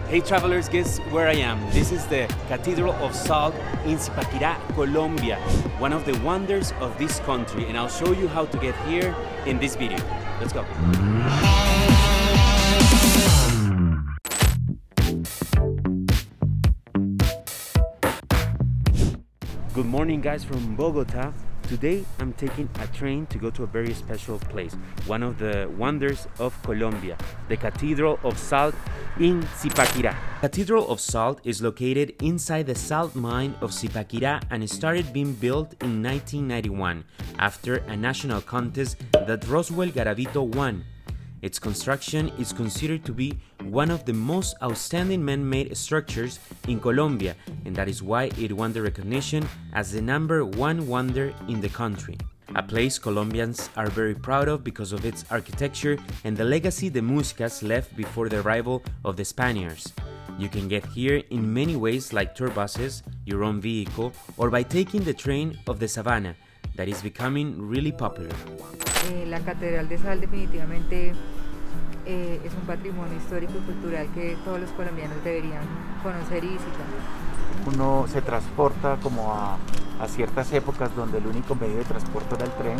Hey travelers, guess where I am? This is the Cathedral of Salt in Zipaquirá, Colombia, one of the wonders of this country, and I'll show you how to get here in this video. Let's go. Good morning guys from Bogota. Today I'm taking a train to go to a very special place, one of the wonders of Colombia, the Cathedral of Salt in Zipaquirá. Cathedral of Salt is located inside the salt mine of Zipaquirá and it started being built in 1991 after a national contest that Roswell Garavito won. Its construction is considered to be one of the most outstanding man-made structures in Colombia, and that is why it won the recognition as the #1 wonder in the country. A place Colombians are very proud of because of its architecture and the legacy the Muiscas left before the arrival of the Spaniards. You can get here in many ways, like tour buses, your own vehicle, or by taking the train of the Saban that is becoming really popular. La Catedral de Sal definitivamente es un patrimonio histórico y cultural que todos los colombianos deberían conocer y visitar. Uno se transporta como a ciertas épocas donde el único medio de transporte era el tren,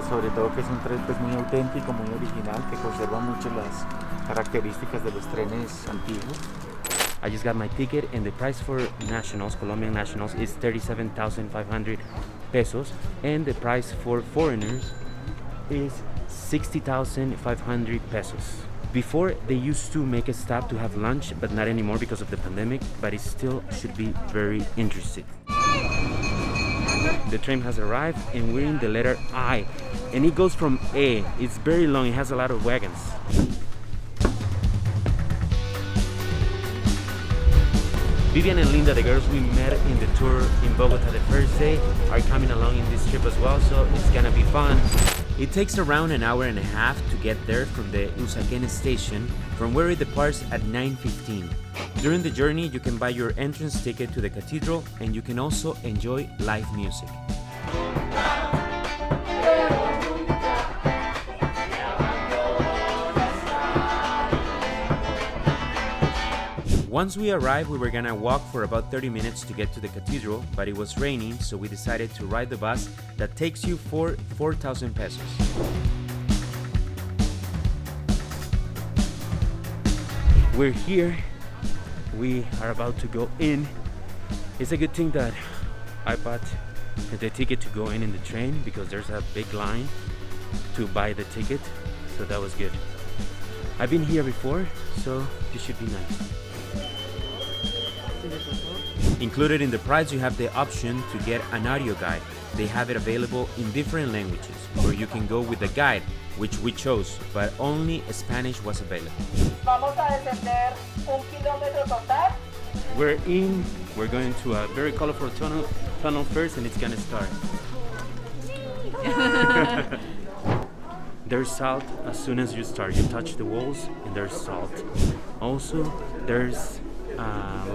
sobre todo que es un tren pues muy auténtico, muy original, que conserva mucho las características de los trenes antiguos. I just got my ticket and the price for nationals, Colombian nationals, is 37,500 pesos and the price for foreigners is 60,500 pesos. Before they used to make a stop to have lunch, but not anymore because of the pandemic, but it still should be very interesting. The train has arrived and we're in the letter I and it goes from A. It's very long, it has a lot of wagons. Vivian and Linda, the girls we met in the tour in Bogota the first day, are coming along in this trip as well, so it's gonna be fun. It takes around an hour and a half to get there from the Usaquén station, from where it departs at 9:15. During the journey, you can buy your entrance ticket to the cathedral and you can also enjoy live music. Once we arrived, we were gonna walk for about 30 minutes to get to the cathedral, but it was raining, so we decided to ride the bus that takes you for 4,000 pesos. We're here. We are about to go in. It's a good thing that I bought the ticket to go in the train because there's a big line to buy the ticket, so that was good. I've been here before, so this should be nice. Included in the price, you have the option to get an audio guide. They have it available in different languages, or you can go with the guide, which we chose, but only Spanish was available. Vamos a descender 1 kilómetro total. We're going to a very colorful tunnel first, and it's gonna start. There's salt as soon as you start. You touch the walls, and there's salt. Also, there's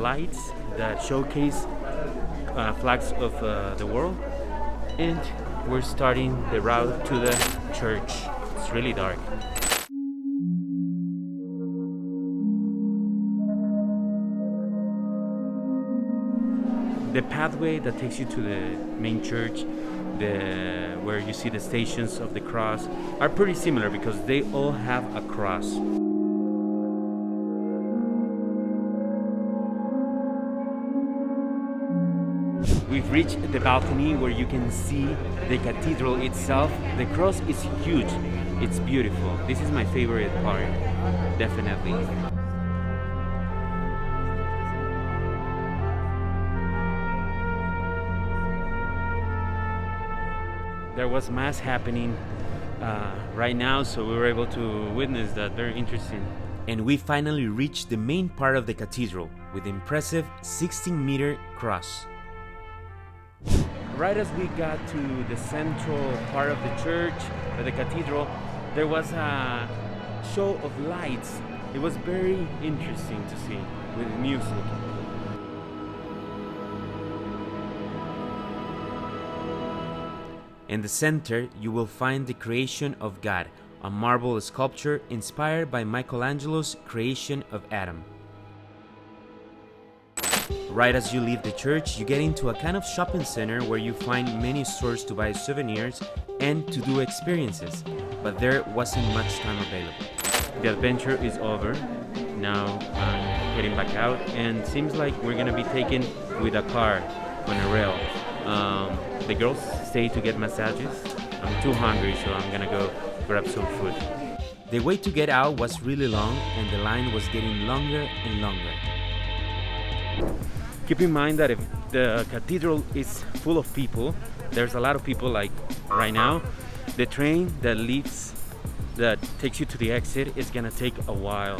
lights that showcase flags of the world, and we're starting the route to the church. It's really dark. The pathway that takes you to the main church, where you see the stations of the cross, are pretty similar because they all have a cross. We've reached the balcony where you can see the cathedral itself. The cross is huge. It's beautiful. This is my favorite part, definitely. There was mass happening right now, so we were able to witness that. Very interesting. And we finally reached the main part of the cathedral with the impressive 16-meter cross. Right as we got to the central part of the church, or the cathedral, there was a show of lights. It was very interesting to see, with music. In the center, you will find the creation of God, a marble sculpture inspired by Michelangelo's creation of Adam. Right as you leave the church, you get into a kind of shopping center where you find many stores to buy souvenirs and to do experiences, but there wasn't much time available. The adventure is over. Now I'm heading back out, and seems like we're gonna be taken with a car on a rail. The girls stay to get massages. I'm too hungry, so I'm gonna go grab some food. The wait to get out was really long, and the line was getting longer and longer. Keep in mind that if the cathedral is full of people, there's a lot of people like right now, the train that takes you to the exit is gonna take a while.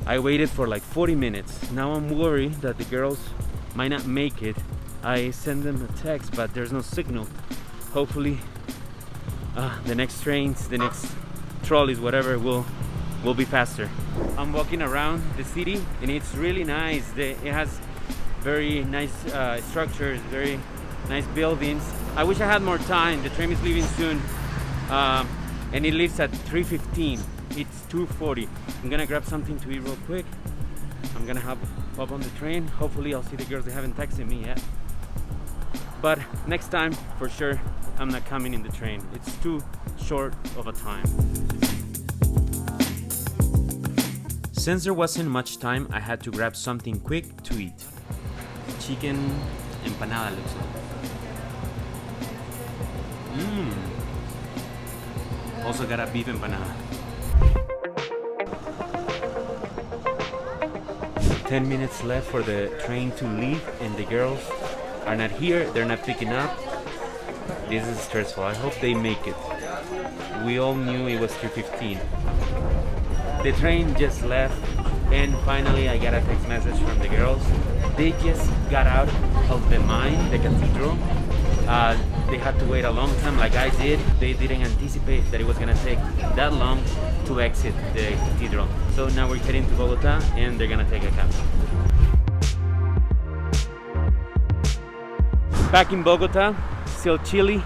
I waited for like 40 minutes. Now I'm worried that the girls might not make it. I send them a text, but there's no signal. Hopefully the next trains, the next trolleys, whatever, will be faster. I'm walking around the city and it's really nice. It has very nice structures, very nice buildings. I wish I had more time. The train is leaving soon, and it leaves at 3:15. It's 2:40. I'm gonna grab something to eat real quick. I'm gonna hop on the train. Hopefully I'll see the girls. They haven't texted me yet. But next time, for sure, I'm not coming in the train. It's too short of a time. Since there wasn't much time, I had to grab something quick to eat. Chicken empanada looks like. Also got a beef empanada. 10 minutes left for the train to leave, and the girls are not here. They're not picking up. This is stressful. I hope they make it. We all knew it was 3:15. The train just left, and finally I got a text message from the girls. They just got out of the mine, the cathedral. They had to wait a long time like I did. They didn't anticipate that it was gonna take that long to exit the cathedral. So now we're heading to Bogota, and they're gonna take a cab. Back in Bogota, still chilly,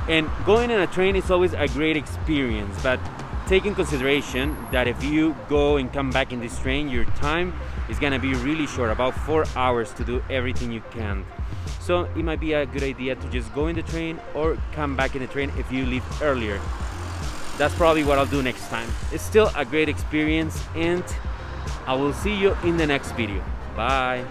and going on a train is always a great experience, but take in consideration that if you go and come back in this train, your time is gonna be really short, about 4 hours to do everything you can. So it might be a good idea to just go in the train or come back in the train if you leave earlier. That's probably what I'll do next time. It's still a great experience, and I will see you in the next video. Bye.